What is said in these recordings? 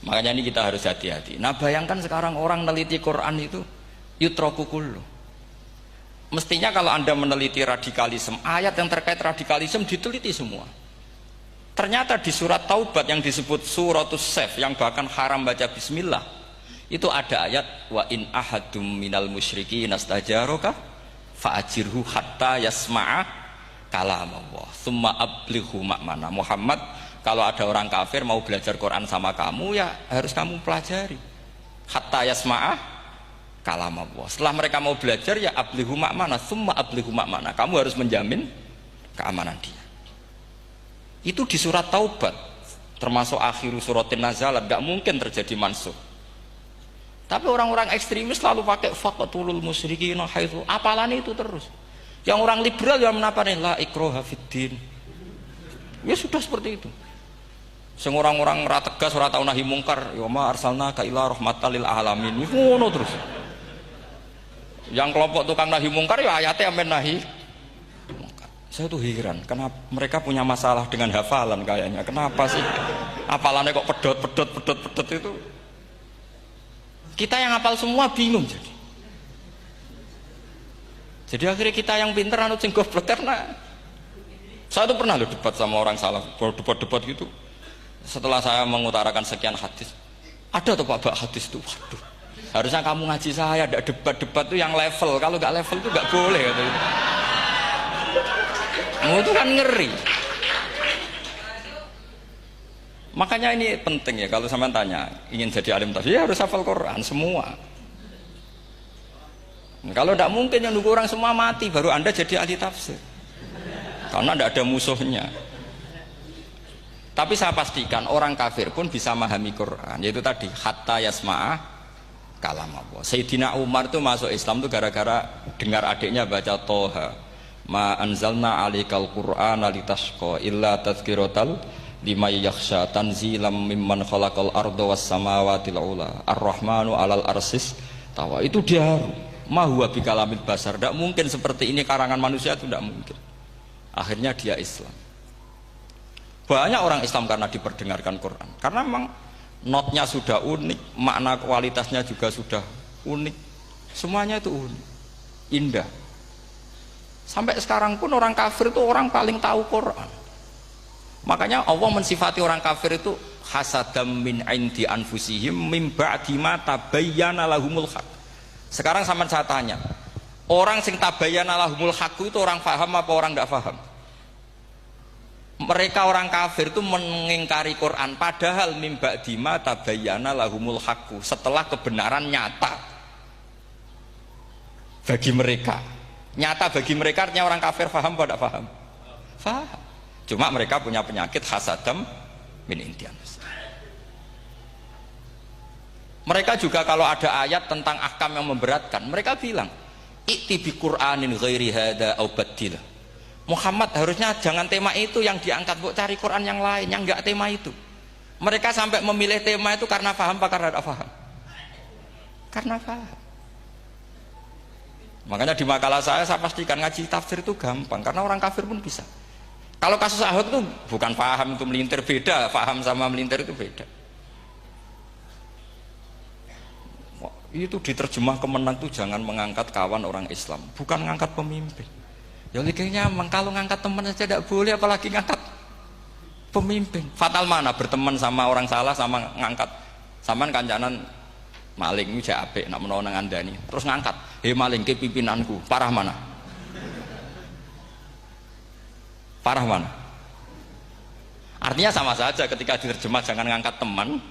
Makanya ini kita harus hati-hati. Nah bayangkan sekarang orang meneliti Quran itu yutroku kullu. Mestinya kalau anda meneliti radikalisme, ayat yang terkait radikalisme diteliti semua. Ternyata di surat Taubat yang disebut suratus Saf, yang bahkan haram baca bismillah, itu ada ayat wa in ahadum minal musyrikin nastajaroka fa'ajirhu hatta yasma'a kalam Allah summa ablighu ma'mana. Muhammad, kalau ada orang kafir mau belajar Quran sama kamu, ya harus kamu pelajari hatta yasma'a kalam Allah. Setelah mereka mau belajar, ya ablighu ma'mana summa ablighu ma'mana, kamu harus menjamin keamanan dia. Itu di surat Taubat, termasuk akhiru suratin nazalat, gak mungkin terjadi mansukh. Tapi orang-orang ekstremis selalu pakai faqatulul musyrikin haitsu, apalan itu terus. Yang orang liberal yang menaparin la ikraha fiddin. Ya sudah seperti itu. Sing orang-orang ora tegas, ora tau nahi mungkar, ya ma arsalnaka ila rahmatal lil alamin. Ngono terus. Yang kelompok tukang nahi mungkar ya ayatnya amen nahi. Saya tuh heran, kenapa mereka punya masalah dengan hafalan kayaknya. Kenapa sih hafalannya kok pedot itu? Kita yang hafal semua bingung jadi. Jadi akhirnya kita yang pinter anut sing goblok. Karena saya tuh pernah loh debat sama orang salah, debat gitu. Setelah saya mengutarakan sekian hadis, ada tuh Pak hadis tuh, waduh, harusnya kamu ngaji saya, ada debat tuh yang level, kalau nggak level tuh nggak boleh gitu. Itu kan ngeri. Makanya ini penting ya, kalau sampean tanya ingin jadi alim tafsir ya harus hafal Quran semua. Kalau tidak mungkin yang nunggu orang semua mati baru anda jadi ahli tafsir, karena tidak ada musuhnya. Tapi saya pastikan orang kafir pun bisa memahami Quran, yaitu tadi hatta yasma'a kalam Allah. Sayyidina Umar itu masuk Islam itu gara-gara dengar adiknya baca Toha, ma anzalna alikal Qur'ana litashqa illa tadhkiratal liman yakhsha tanzilam mimman khalaqal arda was samawati ula ar-rahmanu alal arsis tawa. Itu dia ma huwa bikalamil basar, tidak mungkin seperti ini karangan manusia, itu tidak mungkin. Akhirnya dia Islam. Banyak orang Islam karena diperdengarkan Quran, karena memang notnya sudah unik, makna kualitasnya juga sudah unik, semuanya itu unik, indah. Sampai sekarang pun orang kafir itu orang paling tahu Quran. Makanya Allah mensifati orang kafir itu hasadam min indi anfusihim mim ba'di ma tabayyana lahumul haq. Sekarang sama saya tanya, orang sing tabayyana lahumul haq itu orang paham apa orang tidak paham? Mereka orang kafir itu mengingkari Quran, padahal mim ba'di ma tabayyana lahumul haq, setelah kebenaran nyata bagi mereka. Nyata bagi mereka artinya orang kafir paham apa tidak paham? Paham. Cuma mereka punya penyakit hasadam min indian. Mereka juga kalau ada ayat tentang ahkam yang memberatkan, mereka bilang i'ti bi Qur'anin ghairi hada au badil. Muhammad harusnya jangan tema itu yang diangkat, bu cari Quran yang lain yang enggak tema itu. Mereka sampai memilih tema itu karena paham apa karena tidak paham? Karena paham. Makanya di makalah saya pastikan ngaji tafsir itu gampang, karena orang kafir pun bisa. Kalau kasus Ahok itu bukan paham itu melintir, beda. Paham sama melintir itu beda. Itu diterjemah kemenang itu jangan mengangkat kawan orang Islam, bukan mengangkat pemimpin. Ya likanya kalau ngangkat teman saja tidak boleh, apalagi ngangkat pemimpin. Fatal mana berteman sama orang salah sama ngangkat. Saman kancanan maling itu apik nak menawa nang andani. Terus ngangkat, maling ke pimpinanku." Parah mana? Parah mana? Artinya sama saja ketika diterjemah jangan ngangkat teman,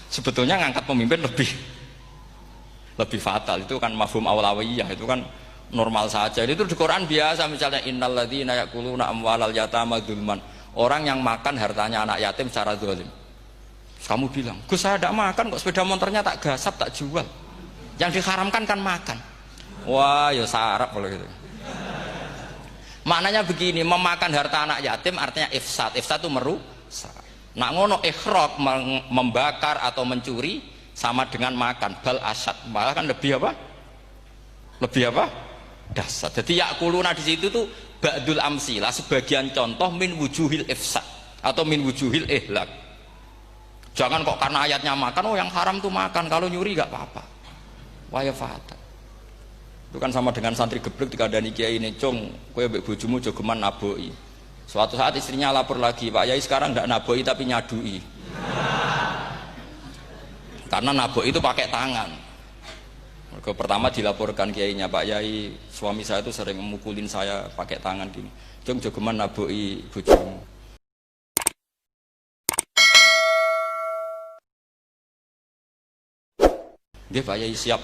sebetulnya ngangkat pemimpin lebih fatal. Itu kan mafhum awlawiyah, itu kan normal saja. Itu di Quran biasa, misalnya innalladzina ya'kuluna amwalal yatama dzulman, orang yang makan hartanya anak yatim secara zalim. Kamu bilang, "Gus, saya tidak makan kok, sepeda motornya tak gasap, tak jual." Yang diharamkan kan makan. Wah, ya sarap kalau gitu. Maknanya begini, memakan harta anak yatim artinya ifsad. Ifsad itu merusak. Nak ngono ikhraq, membakar atau mencuri sama dengan makan. Bal asad, malah kan lebih apa? Lebih apa? Dasar. Jadi yakuluna di situ tuh ba'dul amsilah, sebagian contoh min wujuhil ifsad atau min wujuhil ihlak. Jangan kok karena ayatnya makan, oh yang haram tuh makan, kalau nyuri gak apa-apa. Waya fata. Itu kan sama dengan santri geblek ketika ada kiai ini, "Cung, kowe mbek bojomu jogeman naboi." Suatu saat istrinya lapor lagi, "Pak Yai sekarang ndak naboi tapi nyadui." Karena naboi itu pakai tangan. Pertama dilaporkan kiainya, "Pak Yai, suami saya itu sering memukulin saya pakai tangan gini. Cung, jogeman naboi bojomu." Nggih Pak Yai siap.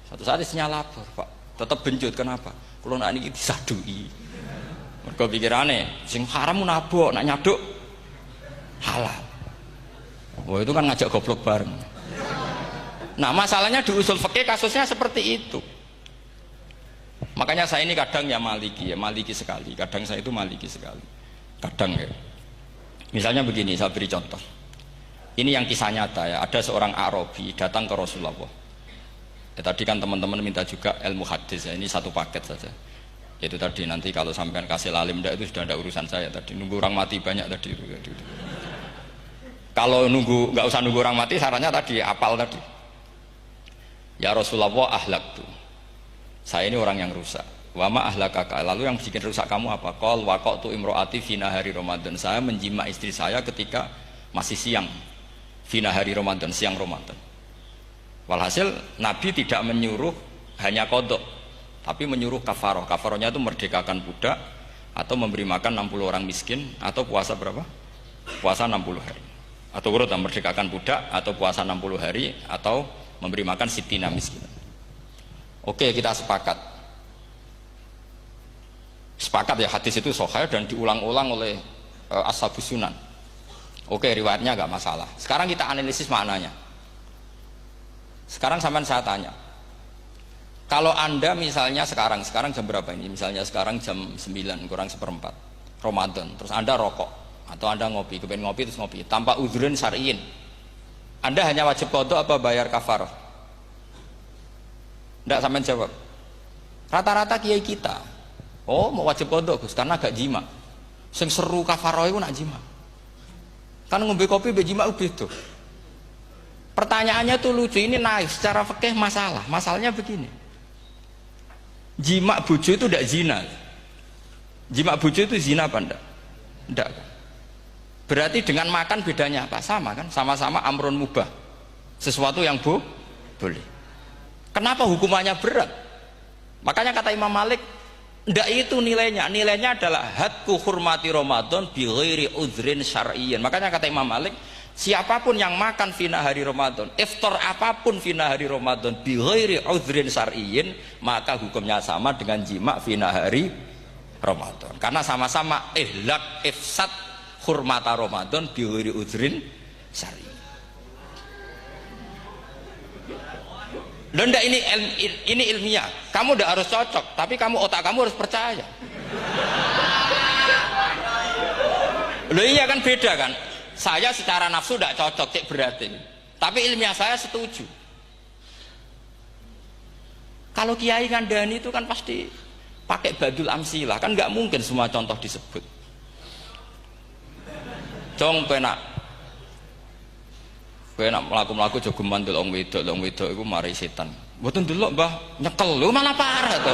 Satu saat istrinya lapor, "Pak, tetap benjut, kenapa? Kalau nak ini disadui." Mergo pikirane sing haram nabok, nak nyaduk halal. Wah itu kan ngajak goblok bareng. Nah masalahnya di usul fikih kasusnya seperti itu. Makanya saya ini kadang ya maliki sekali. Kadang saya itu maliki sekali. Kadang ya. Misalnya begini, saya beri contoh. Ini yang kisah nyata ya. Ada seorang Arabi datang ke Rasulullah. Ya, tadi kan teman-teman minta juga ilmu hadis ya. Ini satu paket saja. Yaitu tadi nanti kalau sampean kasih lalim itu sudah ada urusan saya tadi. Nunggu orang mati banyak tadi. Kalau nggak usah nunggu orang mati, sarannya tadi apal tadi. Ya Rasulullah ahlak tuh. Saya ini orang yang rusak. Wama ahlakaka. Lalu yang bikin rusak kamu apa? Qol waqatu imroati fi nahari Ramadan. Saya menjima istri saya ketika masih siang. Fi nahari Ramadan, siang Ramadan. Walhasil Nabi tidak menyuruh hanya kodok, tapi menyuruh kafaroh. Kafarohnya itu merdekakan budak atau memberi makan 60 orang miskin atau puasa berapa? Puasa 60 hari. Atau urut merdekakan budak atau puasa 60 hari atau memberi makan sitina miskin. Oke, kita sepakat. Sepakat ya, hadis itu sahih dan diulang-ulang oleh Ashabus Sunan. Oke, riwayatnya agak masalah. Sekarang kita analisis maknanya. Sekarang sampean saya tanya, kalau anda misalnya sekarang jam berapa ini? Misalnya sekarang jam 9 kurang seperempat Ramadan, terus anda rokok atau anda ngopi, kepengen ngopi terus ngopi tanpa udhrin syar'iyin, anda hanya wajib qadha apa bayar kafarah? Tidak sampean jawab. Rata-rata kiai kita, oh mau wajib qadha Gus karena gak jima. Sing seru kafarah itu nak jima. Kan ngombe kopi be jima beda. Pertanyaannya tuh lucu, ini naik secara fikih masalahnya begini, jima bojo itu tidak zina, jima bojo itu zina apa enggak? Enggak. Berarti dengan makan bedanya apa? Sama kan, sama-sama amrun mubah, sesuatu yang boleh. Kenapa hukumannya berat? Makanya kata Imam Malik, enggak itu nilainya adalah hadku hurmati Ramadan bi ghairi udhrin syar'iyyin. Makanya kata Imam Malik, siapapun yang makan fina hari Ramadan, iftar apapun fina hari Ramadan bi ghairi udhrin syar'iyyin, maka hukumnya sama dengan jima fina hari Ramadan. Karena sama-sama ihlak ifsad hurmata Ramadan bi ghairi udhrin syar'iyyin. Dan ini ilmiah. Kamu udah harus cocok, tapi otak kamu harus percaya. Loh iya kan beda kan? Saya secara nafsu tidak cocok, cek berarti. Tapi ilmiah saya setuju. Kalau kiai ngandani itu kan pasti pakai badul amsilah, kan nggak mungkin semua contoh disebut. Cong penak melaku-melaku jogeman delok wedok iku mari setan. Mboten delok Mbah, nyekel lho malah parah to.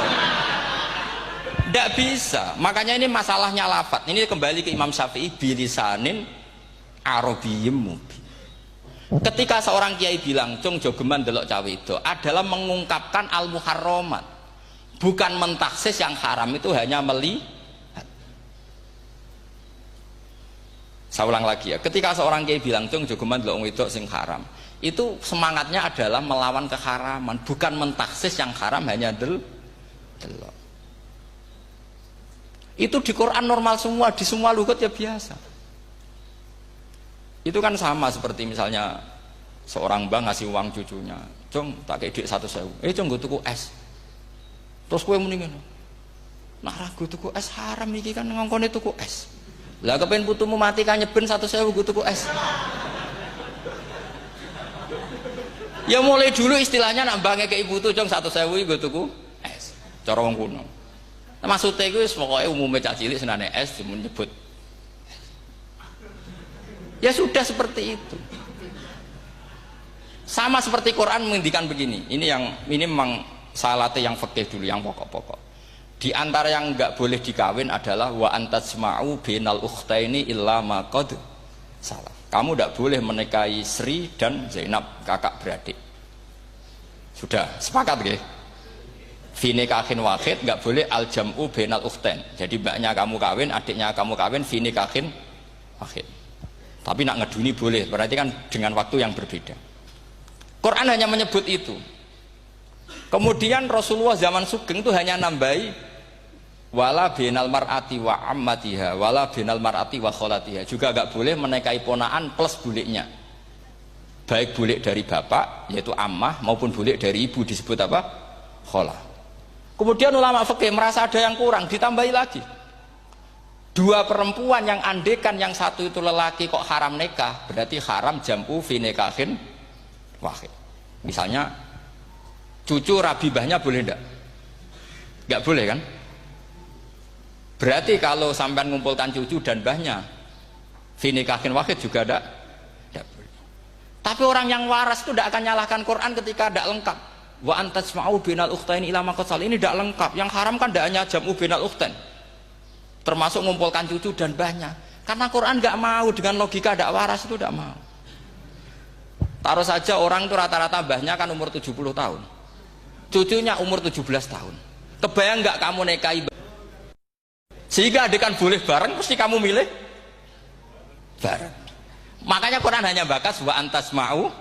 Ndak bisa. Makanya ini masalahnya lafat. Ini kembali ke Imam Syafi'i bilisanin Arabiyyim mubin. Ketika seorang kiai bilang cung jogeman delok cawe itu adalah mengungkapkan al-muharramat, bukan mentaksis yang haram itu hanya melihat. Saya ulang lagi ya, ketika seorang kiai bilang cung jogeman delok wedok sing haram, itu semangatnya adalah melawan keharaman, bukan mentaksis yang haram hanya delok. Itu di Quran normal semua, di semua lugat ya biasa. Itu kan sama seperti misalnya seorang mbah ngasih uang cucunya, cung tak kayak duit 100.000, cung gue tuku es, terus gue mendingan nah ragu tuku es haram iki kan ngongkone tuku es, lah kepen putumu mati kan nyeben 100.000 gue tuku es. Ya mulai dulu istilahnya nak mbah ngekek ibu tuh cung 100.000 gue tuku es, cara wong kuno. Nah, maksudnya gue pokoknya umumnya cah cilik senane es cuma nyebut. Ya sudah seperti itu. Sama seperti Quran menghentikan begini. Ini memang salate yang fikih dulu, yang pokok-pokok. Di antara yang enggak boleh dikawin adalah wa antasma'u bainal ukhtaini illa ma qad salah. Kamu tidak boleh menikahi Sri dan Zainab, kakak beradik. Sudah sepakat nggih? Fi nikahin wahid enggak boleh al jam'u bainal ukhtain. Jadi mbaknya kamu kawin, adiknya kamu kawin fi nikahin wahid. Tapi nak ngeduni boleh, berarti kan dengan waktu yang berbeda. Quran hanya menyebut itu. Kemudian Rasulullah zaman Sugeng itu hanya nambahi wala binal mar'ati wa ammatiha wala binal mar'ati wa kholatiha. Juga agak boleh menikahi ponaan plus buliknya. Baik bulik dari bapak yaitu ammah maupun bulik dari ibu disebut apa? Kholah. Kemudian ulama fikih merasa ada yang kurang, ditambahi lagi. Dua perempuan yang andekan yang satu itu lelaki kok haram nikah, berarti haram jam'u fi nikahin wahid. Misalnya cucu rabibahnya boleh enggak? Enggak boleh kan? Berarti kalau sampai mengumpulkan cucu dan mbahnya fi nikahin wahid juga enggak boleh. Tapi orang yang waras itu tidak akan nyalahkan Quran ketika tidak lengkap. Wa antasma'u bainal ukhtain ila ma qad sal. Ini tidak lengkap. Yang haram kan tidak hanya jam'u bainal ukhtain, termasuk mengumpulkan cucu dan mbahnya. Karena Quran enggak mau dengan logika tidak waras itu tidak mau. Taruh saja orang itu rata-rata mbahnya kan umur 70 tahun, cucunya umur 17 tahun. Kebayang nggak kamu nikahi sehingga adik kan boleh bareng, mesti kamu milih bareng. Makanya Quran hanya bakas wa antasma'u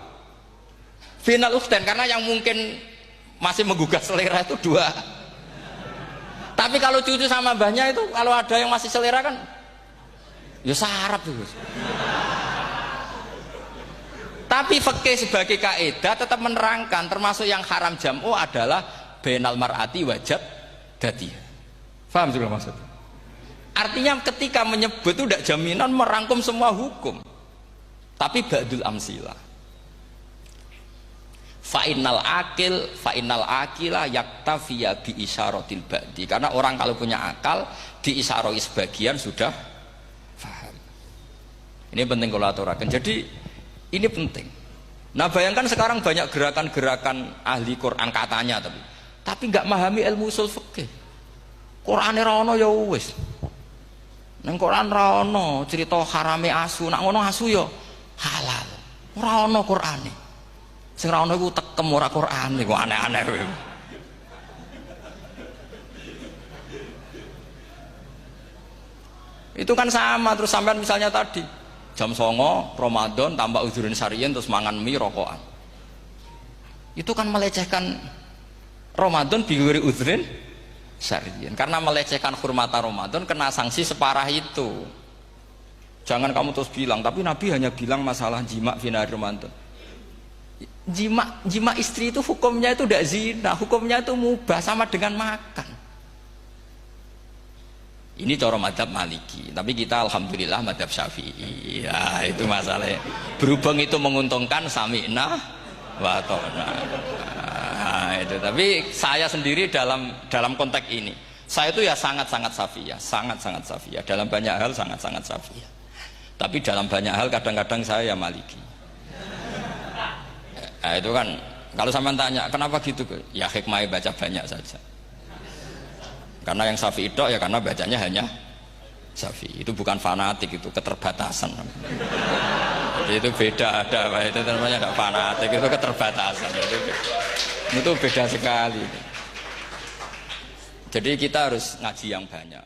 final ukhtain, karena yang mungkin masih menggugah selera itu dua. Tapi kalau cucu sama mbahnya itu kalau ada yang masih selera kan ya sarap tuh. Tapi fikih sebagai kaidah tetap menerangkan termasuk yang haram jam'u adalah bainal mar'ati wajad dadi. Paham juga maksudnya? Artinya ketika menyebut itu tidak jaminan merangkum semua hukum, tapi ba'dul amsilah. Fa'innal akila yaktafiya bi isyaratil ba'di. Karena orang kalau punya akal diisyarai sebagian sudah paham. Ini penting kalau aturakan. Jadi ini penting. Nah bayangkan sekarang banyak gerakan-gerakan ahli Quran katanya tapi nggak memahami ilmu usul fikih. Quran ra ono ya wis. Nang Quran ra ono cerita harame asu, nak ngono asu ya halal. Ora ono Qurane. Sing ra ono iku tekem ora Qurane, kok aneh-aneh kowe. Itu kan sama terus sampean misalnya tadi jam 09.00 Ramadan tambah uzurin syariyin terus mangan mie rokokan, itu kan melecehkan Ramadan biguri uzurin syariyin, karena melecehkan hurmata Ramadan kena sanksi separah itu. Jangan kamu terus bilang tapi Nabi hanya bilang masalah jima finari Ramadan. Jima istri itu hukumnya itu tidak zina, hukumnya itu mubah sama dengan makan. Ini cara madzhab Maliki, tapi kita alhamdulillah madzhab Syafi'i. Ya itu masalahnya. Berhubung itu menguntungkan sami'na wa ta'na. Nah, itu. Tapi saya sendiri dalam konteks ini, saya itu ya sangat-sangat Syafi'iyah, sangat-sangat Syafi'iyah. Dalam banyak hal sangat-sangat Syafi'iyah. Tapi dalam banyak hal kadang-kadang saya ya Maliki. Nah, itu kan kalau sampean tanya kenapa gitu, ya hikmahnya baca banyak saja. Karena yang Syafi'i itu ya karena bacanya hanya Syafi'i. Itu bukan fanatik, itu keterbatasan. Jadi itu beda, itu namanya tidak fanatik, itu keterbatasan. Itu beda sekali. Jadi kita harus ngaji yang banyak.